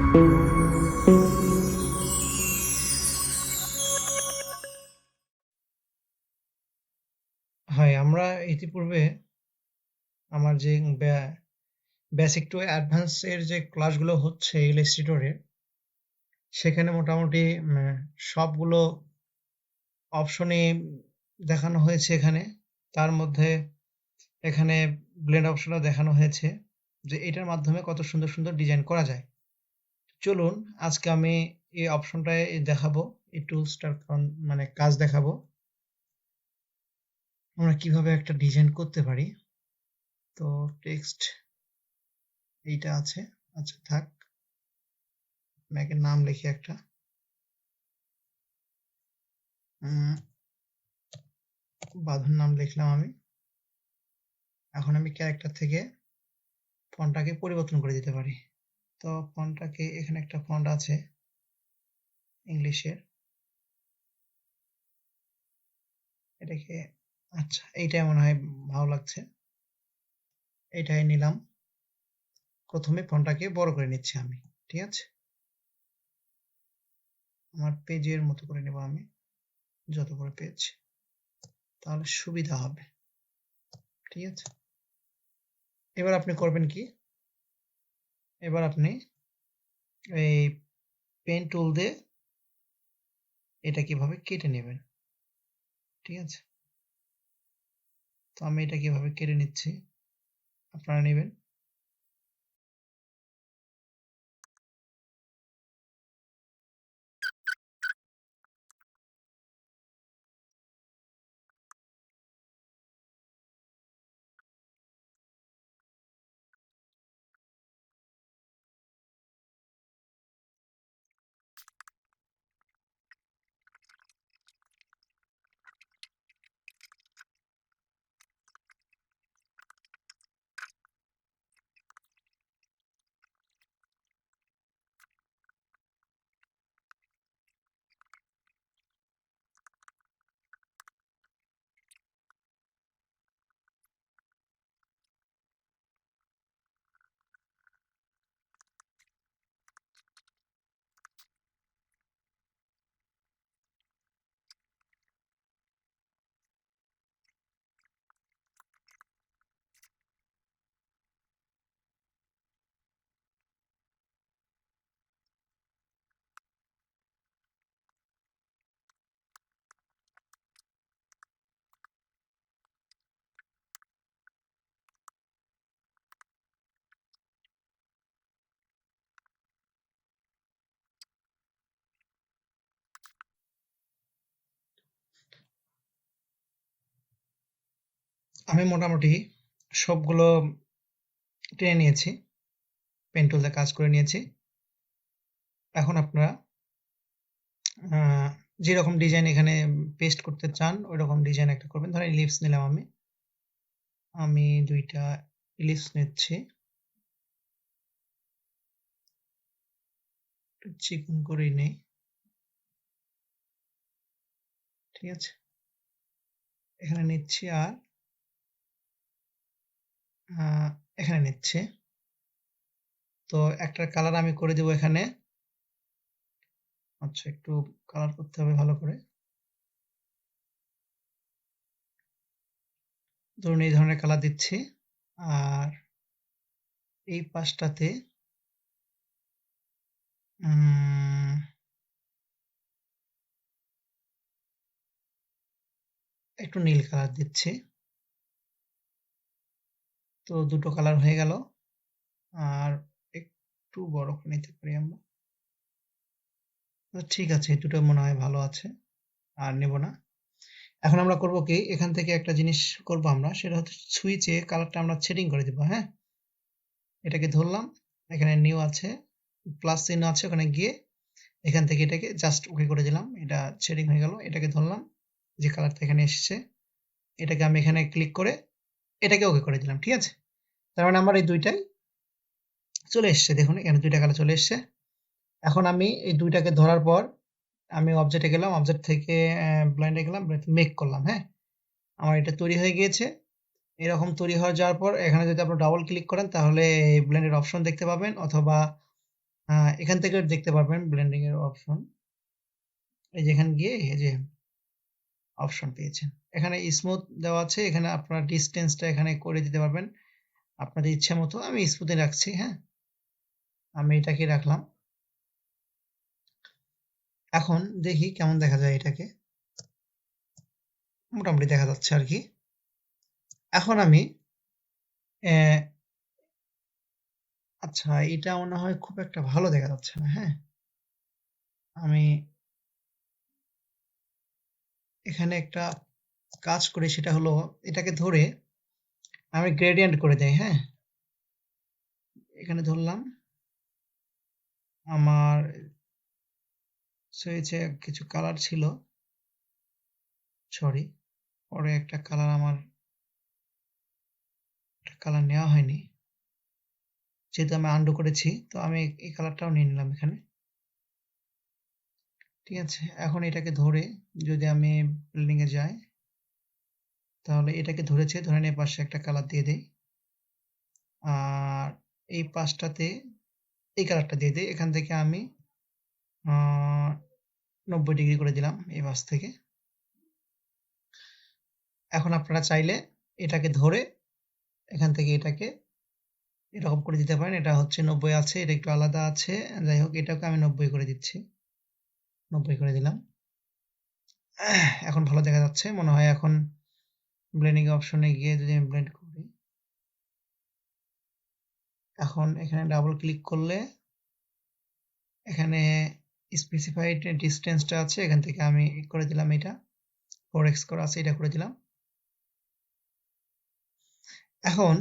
High, আমরা ইতিপূর্বে আমার যে বেসিক টু অ্যাডভান্স এর যে ক্লাসগুলো হচ্ছে ইলাস্ট্রেটরের, সেখানে মোটামুটি সবগুলো অপশনই দেখানো হয়েছে এখানে। তার মধ্যে এখানে ব্লেন্ড অপশনও দেখানো হয়েছে যে এটার মাধ্যমে কত সুন্দর সুন্দর ডিজাইন করা যায়। চলুন আজকে আমি এই অপশনটায় দেখাবো, এই টুলসটার মানে কাজ দেখাবো আমরা কিভাবে একটা ডিজাইন করতে পারি। তো টেক্সট এইটা আছে, আচ্ছা থাক, ম্যাকের নাম লিখি একটা, বাঁধন নাম লিখলাম আমি। এখন আমি ক্যারেক্টার থেকে ফন্টটাকে পরিবর্তন করে দিতে পারি। তো ফন্টটাকে, এখানে একটা ফন্ট আছে ইংলিশের, এটাকে, আচ্ছা এইটাই মনে হয় ভালো লাগছে, এইটাই নিলাম। প্রথমে ফন্টটাকে বড় করে নিচ্ছি আমি, ঠিক আছে, আমার পেজের মতো করে নেব আমি, যত বড় পেজ তাহলে সুবিধা হবে, ঠিক আছে। এবার আপনি করবেন কি, এবার আপনি এই পেন টুল দিয়ে এটা কিভাবে কেটে নেবেন, ঠিক আছে। তো আমি এটা কিভাবে কেটে নিচ্ছি, আপনারা নেবেন। আমি মোটামুটি সবগুলো টেনে নিয়েছি, পেন টুল দিয়ে কাজ করে নিয়েছি। এখন আপনারা যেরকম ডিজাইন এখানে পেস্ট করতে চান ওই রকম ডিজাইন একটা করবেন। ধরেন ইলিপস নিলাম আমি দুইটা ইলিপস নিচ্ছি, চিকন করেই নেই, ঠিক আছে। এখানে নিচ্ছি আর এখানে নিচ্ছে। তো একটা কালার আমি করে দেব এখানে, আচ্ছা একটু কালার করতে হবে ভালো করে। ধরুন এই ধরনের কালার দিচ্ছি, আর এই পাশটাতে একটু নীল কালার দিচ্ছি। তো দুটো কালার হয়ে গেল, আর একটু বড় করে নিতে পারি আমরা। ঠিক আছে, এই দুটো মনে হয় ভালো আছে, আর নেব না। এখন আমরা করব কি, এখান থেকে একটা জিনিস করব আমরা, সেটা হচ্ছে সুইচে কালারটা আমরা শেডিং করে দিব। হ্যাঁ, এটাকে ধরলাম, এখানে নিউ আছে, প্লাস চিহ্ন আছে, ওখানে গিয়ে এখান থেকে এটাকে জাস্ট ওকে করে দিলাম, এটা শেডিং হয়ে গেল। এটাকে ধরলাম, যে কালারটা এখানে এসেছে এটাকে আমি এখানে ক্লিক করে এটাকে ওকে করে দিলাম, ঠিক আছে। তার মানে আমার এই দুইটাই চলে এসছে, দেখুন এখানে দুইটা কালার চলে এসছে। এখন আমি এই দুইটাকে ধরার পর আমি অবজেক্টে গেলাম, অবজেক্ট থেকে ব্লেন্ডে গেলাম, মেক করলাম। হ্যাঁ, আমার এটা তৈরি হয়ে গিয়েছে। এরকম তৈরি হয়ে যাওয়ার পর এখানে যদি আপনি ডাবল ক্লিক করেন তাহলে ব্লেন্ডের অপশন দেখতে পাবেন, অথবা এখান থেকে দেখতে পারবেন ব্লেন্ডিং এর অপশন, এই যে এখানে গিয়ে এই যে অপশন পেয়েছেন, এখানে স্মুথ দেওয়া আছে, এখানে আপনার ডিস্টেন্সটা এখানে করে দিতে পারবেন আপনাদের ইচ্ছা মতো। আমি স্মুথে রাখছি, হ্যাঁ, আমি এটাকে রাখলাম। এখন দেখি কেমন দেখা যায় এটাকে, মোটামুটি দেখা যাচ্ছে আর কি। এখন আমি আচ্ছা, এটা মনে হয় খুব একটা ভালো দেখা যাচ্ছে না, হ্যাঁ, আমি এখানে একটা কাজ করি, সেটা হলো এটাকে ধরে আমি গ্রেডিয়েন্ট করে দেই, হ্যাঁ, এখানে ধরলাম, আমার সুইচে কিছু কালার ছিল, সরি, পরে একটা কালার আমার কালার নেওয়া হয়নি, যেহেতু আমি আন্ডু করেছি, তো আমি এই কালারটাও নিয়ে নিলাম এখানে, ঠিক আছে। এখন এটাকে ধরে যদি আমি বিল্ডিং এ যাই, তাহলে এটাকে ধরেছে, ধরে নিয়ে পাশে একটা কালার দিয়ে দেই, আর এই পাশটাতে এই কালারটা দিয়ে দিই। এখান থেকে আমি 90 ডিগ্রি করে দিলাম এই পাশ থেকে। এখন আপনারা চাইলে এটাকে ধরে এখান থেকে এটাকে এরকম করে দিতে পারেন, এটা হচ্ছে 90 আছে, এটা একটু আলাদা আছে, যাই হোক এটাকে আমি 90 করে দিচ্ছি, 90 করে দিলাম। এখন ভালো দেখা যাচ্ছে মনে হয়। এখন ব্লেন্ডিং অপশনে গিয়ে যদি আমি ব্লেন্ড করি, এখন এখানে ডাবল ক্লিক করলে এখানে স্পেসিফাইড ডিস্টেন্সটা আছে, এখান থেকে আমি করে দিলাম, এটা 4x করা আছে, এটা করে দিলাম। এখন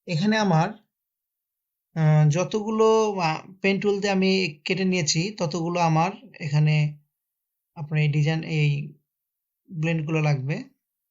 এখানে আমার যতগুলো পেন টুল দিয়ে আমি কেটে নিয়েছি, ততগুলো আমার এখানে আপনার এই ডিজাইন এই ব্লেন্ড গুলো লাগবে।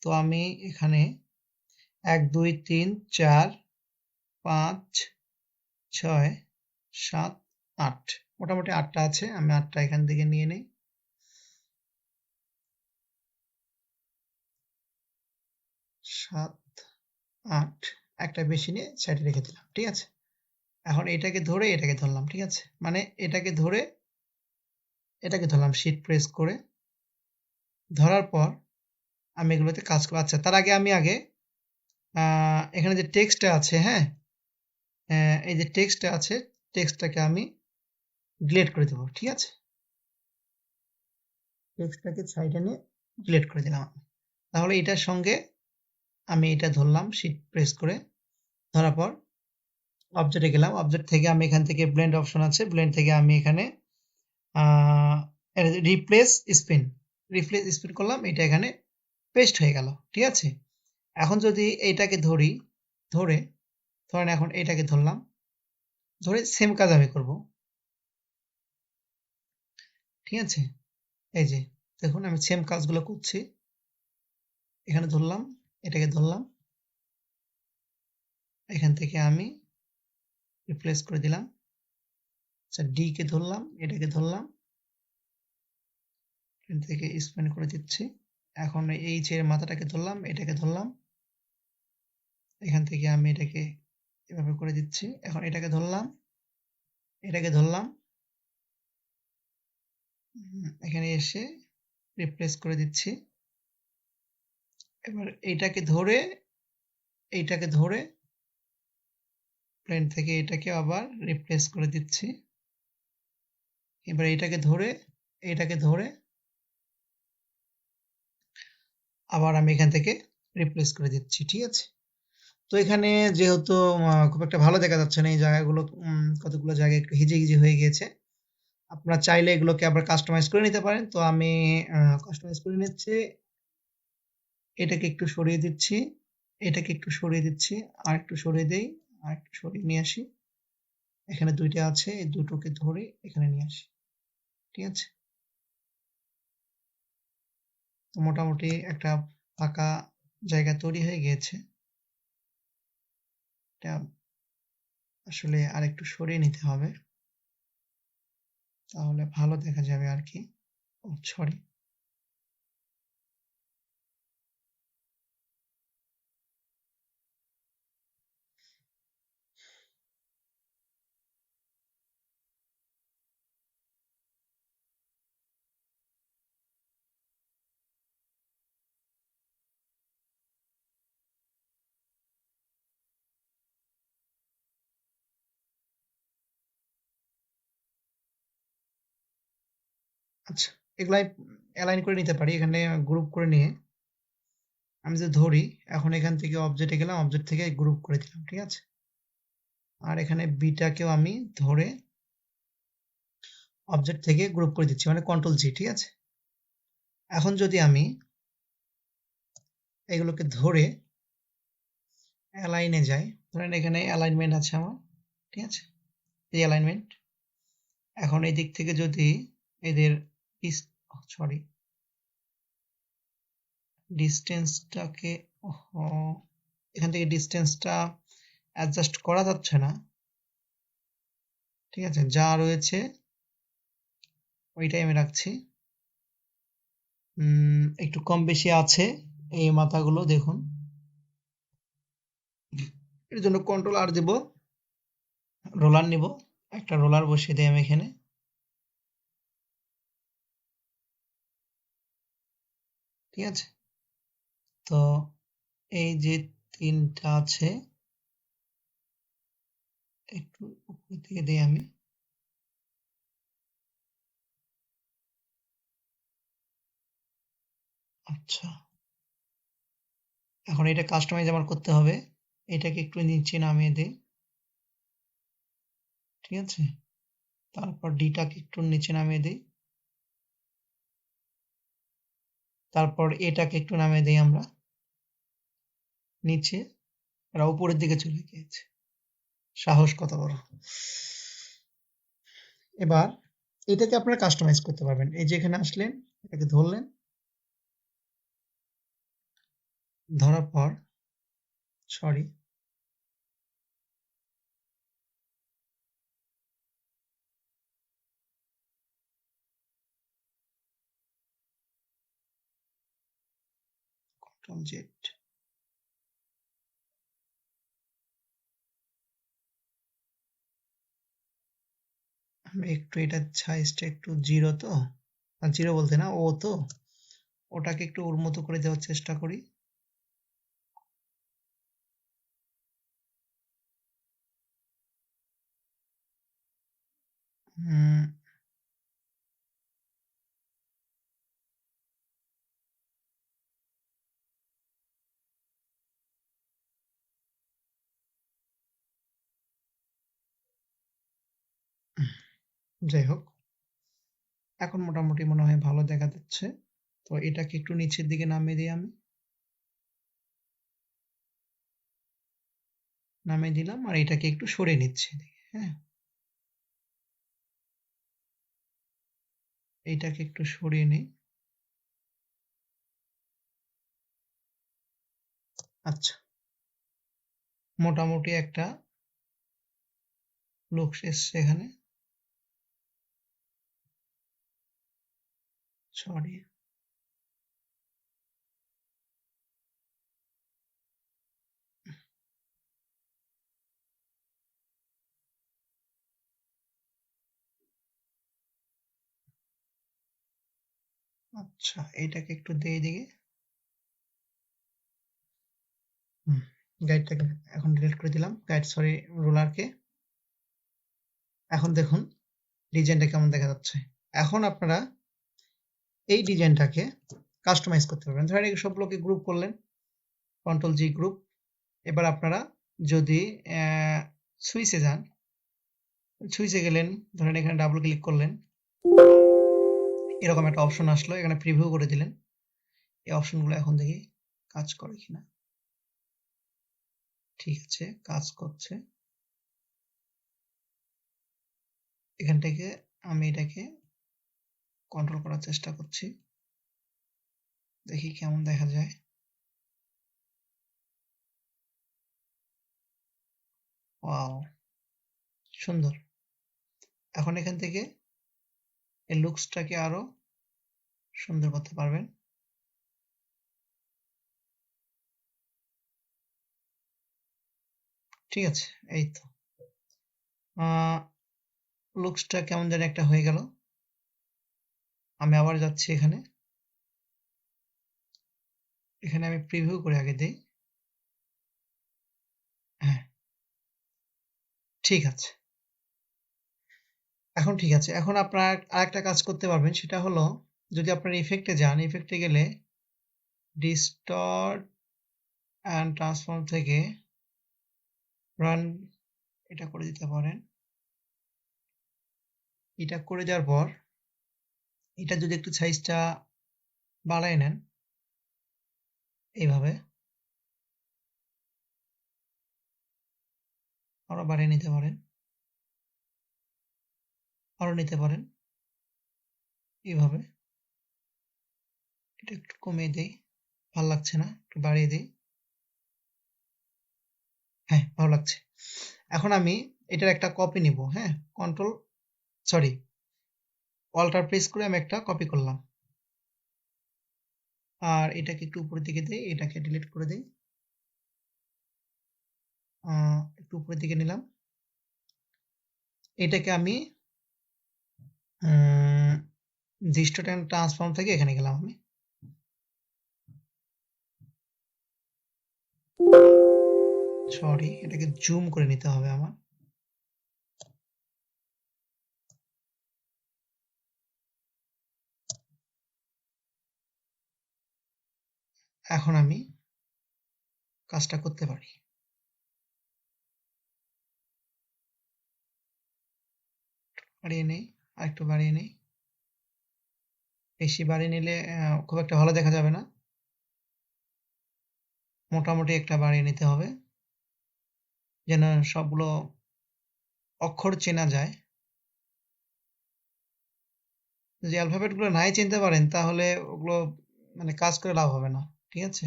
তো আমি এখানে 1 2 3 4 5 6 7 8 মোটামুটি 8টা আছে, আমি 8টা এখান থেকে নিয়ে নেই। 7 8 একটা বেশি নিয়ে সাইডে রেখে দিলাম, ঠিক আছে। এখন এটাকে ধরে এটাকে ধরলাম, ঠিক আছে, মানে এটাকে ধরে এটাকে ধরলাম, শিট প্রেস করে ধরার পর আমি এগুলোতে কাজ করব। আচ্ছা, তার আগে আমি এখানে যে টেক্সটটা আছে, হ্যাঁ, এই যে টেক্সটটা আছে, টেক্সটটাকে আমি ডিলিট করে দেবো, ঠিক আছে। টেক্সটটাকে সাইডে নিয়ে ডিলিট করে দিলাম। তাহলে এটার সঙ্গে আমি এটা ধরলাম, শিট প্রেস করে ধরার পর অবজেক্টে গেলাম, অবজেক্ট থেকে আমি এখান থেকে ব্লেন্ড অপশন আছে, ব্লেন্ড থেকে আমি এখানে রিপ্লেস স্পিন, রিপ্লেস স্পিন করলাম, এটা এখানে পেস্ট হয়ে গেল, ঠিক আছে। এখন যদি এইটাকে ধরি, ধরে ধরেন এখন এইটাকে ধরলাম, ধরে সেম কাজ আমি করব, ঠিক আছে। এই যে দেখুন আমি সেম কাজগুলো করছি, এখানে ধরলাম, এটাকে ধরলাম, এখান থেকে আমি রিপ্লেস করে দিলাম, আচ্ছা ডি কে ধরলাম, এটাকে ধরলাম, এখান থেকে স্পেন করে দিচ্ছি। এখন এই যে মাথাটাকে ধরলাম, এটাকে ধরলাম, এখান থেকে আমি এটাকে এভাবে করে দিচ্ছি। এখন এটাকে ধরলাম, এটাকে ধরলাম, এখানে এসে রিপ্লেস করে দিচ্ছি। এবার এইটাকে ধরে প্লেন থেকে এটাকে আবার রিপ্লেস করে দিচ্ছি। এবার এটাকে ধরে আবার আমি এখান থেকে রিপ্লেস করে দিচ্ছি, ঠিক আছে। তো এখানে যেহেতু খুব একটা ভালো দেখা যাচ্ছে না, এই জায়গাগুলো কতগুলো জায়গায় একটু হিজিবিজি হয়ে গিয়েছে। আপনারা চাইলে এগুলোকে আবার কাস্টমাইজ করে নিতে পারেন। তো আমি কাস্টমাইজ করে নিচ্ছি, এটাকে একটু সরিয়ে দিচ্ছি, এটাকে একটু সরিয়ে দিচ্ছি, আর একটু সরিয়ে দেই, আর একটু সরিয়ে নিয়ে আসি। এখানে দুইটা আছে, এই দুটোকে ধরে এখানে নিয়ে আসি, ঠিক আছে। তো মোটামুটি একটা ফাঁকা জায়গা তৈরি হয়ে গিয়েছে, এটা আসলে আর একটু সরিয়ে নিতে হবে, তাহলে ভালো দেখা যাবে আর কি। ও সরি, আচ্ছা, এগুলাই অ্যালাইন করে নিতে পারি। এখানে গ্রুপ করে নিয়ে আমি যদি ধরি, এখন এখান থেকে অবজেক্টে গেলাম, অবজেক্ট থেকে গ্রুপ করে দিলাম, ঠিক আছে। আর এখানে বিটাকেও আমি ধরে অবজেক্ট থেকে গ্রুপ করে দিচ্ছি, মানে কন্ট্রোল জি, ঠিক আছে। এখন যদি আমি এগুলোকে ধরে অ্যালাইনে যাই, ধরেন এখানে অ্যালাইনমেন্ট আছে আমার, ঠিক আছে, এই অ্যালাইনমেন্ট। এখন এই দিক থেকে যদি এদের সরি ডিস্টেন্সটাকে, এখান থেকে ডিস্টেন্সটা অ্যাডজাস্ট করা যাচ্ছে না, ঠিক আছে, যা রয়েছে ওইটাই আমি রাখছি। একটু কম বেশি আছে এই মাথাগুলো, দেখুন। এর জন্য কন্ট্রোল আর দেব, রোলার নিব, একটা রোলার বসিয়ে দিই আমি এখানে। ঠিক আছে, তো এই যে তিনটা আছে, একটু উপর দিকে দিই আমি। আচ্ছা, এখন এটা কাস্টমাইজ আমার করতে হবে। এটাকে একটু নিচে নামিয়ে দিই, ঠিক আছে। তারপর ডিটাকে একটু নিচে নামিয়ে দিই, তারপর এটাকে একটু নামিয়ে দিই আমরা নিচে। এরা উপরের দিকে চলে গিয়েছে, সাহস কত বড়। এবার এটাকে আপনারা কাস্টমাইজ করতে পারবেন। এই যে এখানে আসলেন, এটাকে ধরলেন, ধরার পর সরি কন্ট্রোল জেড, আমি একটু এটার সাইজটা একটু জিরো, তো জিরো বলতে না, ও তো ওটাকে একটু ওর মতো করে দেওয়ার চেষ্টা করি। যাই হোক, এখন মোটামুটি মনে হয় ভালো দেখা যাচ্ছে। তো এটাকে একটু নিচের দিকে নামিয়ে দিই আমি, নামিয়ে দিলাম, আর এটাকে একটু সরিয়ে নিচ্ছি, হ্যাঁ, এইটাকে একটু সরিয়ে নিই। আচ্ছা, মোটামুটি একটা লুকস এসছে এখানে। সরি, আচ্ছা, এইটাকে একটু দিয়ে দিকে, গাইডটাকে এখন ডিলিট করে দিলাম, গাইড সরি রোলারকে। এখন দেখুন ডিজাইনটা কেমন দেখা যাচ্ছে। এখন আপনারা এই ডিজাইনটাকে কাস্টমাইজ করতে পারবেন। ধরেন এই সবগুলোকে গ্রুপ করলেন, কন্ট্রোল জি গ্রুপ। এবার আপনারা যদি সুইচে যান, সুইচে গেলেন, ধরেন এখানে ডাবল ক্লিক করলেন, এরকম একটা অপশন আসলো, এখানে প্রিভিউ করে দিলেন। এই অপশনগুলো এখন দেখি কাজ করে কিনা। ঠিক আছে, কাজ করছে। এখান থেকে আমি এটাকে কন্ট্রোল করার চেষ্টা করছি, দেখি কেমন দেখা যায়। ওয়াও, সুন্দর। এখন এখান থেকে এই লুকসটাকে আরো সুন্দর করতে পারবেন। ঠিক আছে, এই তো লুকসটা কেমন যেন একটা হয়ে গেল। আমি আবার যাচ্ছি এখানে, এখানে আমি প্রিভিউ করে আগে দিই। হ্যাঁ, ঠিক আছে। এখন ঠিক আছে। এখন আপনারা আরেকটা কাজ করতে পারবেন, সেটা হলো যদি আপনার ইফেক্টে যান, ইফেক্টে গেলে ডিস্টর্ট অ্যান্ড ট্রান্সফর্ম থেকে রান এটা করে দিতে পারেন। এটা করে দেওয়ার পর এটা যদি একটু সাইজটা বাড়ায় নেন এইভাবে, আরো বাড়িয়ে নিতে পারেন, আরো নিতে পারেন এইভাবে। এটা একটু কমিয়ে দেই, ভালো লাগছে না, একটু বাড়িয়ে দিই। হ্যাঁ, ভালো লাগছে। এখন আমি এটার একটা কপি নিব। হ্যাঁ, অল্টার প্রেস করে আমি একটা কপি করলাম, আর এটাকে একটু উপরের দিকে দিই, এটাকে ডিলিট করে দিই, একটু উপরের দিকে নিলাম। এটাকে আমি ডিস্টর্ট অ্যান্ড ট্রান্সফর্ম থেকে এখানে গেলাম আমি, সরি এটাকে জুম করে নিতে হবে আমার। এখন আমি কাজটা করতে পারি। বাড়িয়ে নেই, আর একটু বাড়িয়ে নেই। বেশি বাড়িয়ে নিলে খুব একটা ভালো দেখা যাবে না, মোটামুটি একটা বাড়িয়ে নিতে হবে যেন সবগুলো অক্ষর চেনা যায়। যদি অ্যালফাবেট গুলো নাই চিনতে পারেন তাহলে ওগুলো মানে কাজ করে লাভ হবে না। ঠিক আছে,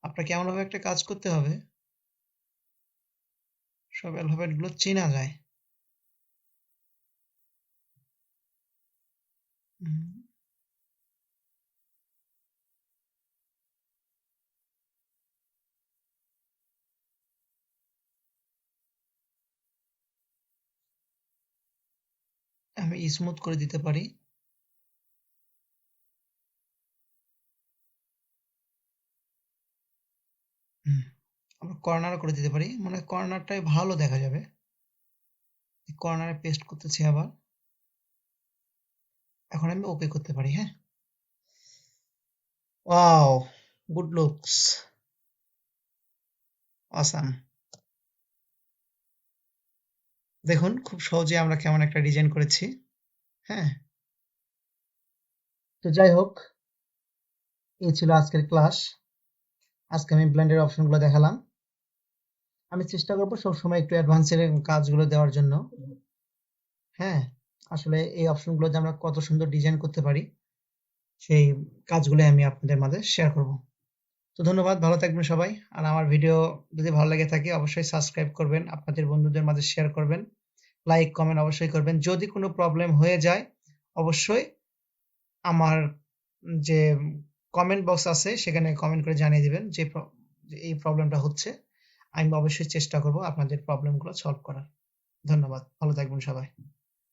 আপনাকে এমনভাবে একটা কাজ করতে হবে সব অ্যালফাবেট গুলো চেনা যায়। আমি স্মুথ করে দিতে পারি। আমরা কর্নার করে দিতে পারি, মানে কর্নারটাই ভালো দেখা যাবে। কর্নারে পেস্ট করতেছি আবার। এখন আমি ওকে করতে পারি। হ্যাঁ, ওয়াও, গুড লুকস, অসাম। দেখুন খুব সহজে আমরা কেমন একটা ডিজাইন করেছি। হ্যাঁ, তো যাই হোক, এই ছিল আজকের ক্লাস। আজকে আমি ব্লেন্ডের অপশনগুলো দেখালাম। আমি চেষ্টা করবো সবসময় একটু অ্যাডভান্সের কাজগুলো দেওয়ার জন্য। হ্যাঁ, আসলে এই অপশনগুলোতে আমরা কত সুন্দর ডিজাইন করতে পারি সেই কাজগুলো আমি আপনাদের মাঝে শেয়ার করব। তো ধন্যবাদ, ভালো থাকবেন সবাই। আর আমার ভিডিও যদি ভালো লেগে থাকে অবশ্যই সাবস্ক্রাইব করবেন, আপনাদের বন্ধুদের মাঝে শেয়ার করবেন, লাইক কমেন্ট অবশ্যই করবেন। যদি কোনো প্রবলেম হয়ে যায় অবশ্যই আমার যে কমেন্ট বক্স আছে সেখানে কমেন্ট করে জানিয়ে দিবেন যে এই প্রবলেমটা হচ্ছে। আমি অবশ্যই চেষ্টা করব আপনাদের প্রবলেমগুলো সলভ করার। ধন্যবাদ, ভালো থাকবেন সবাই।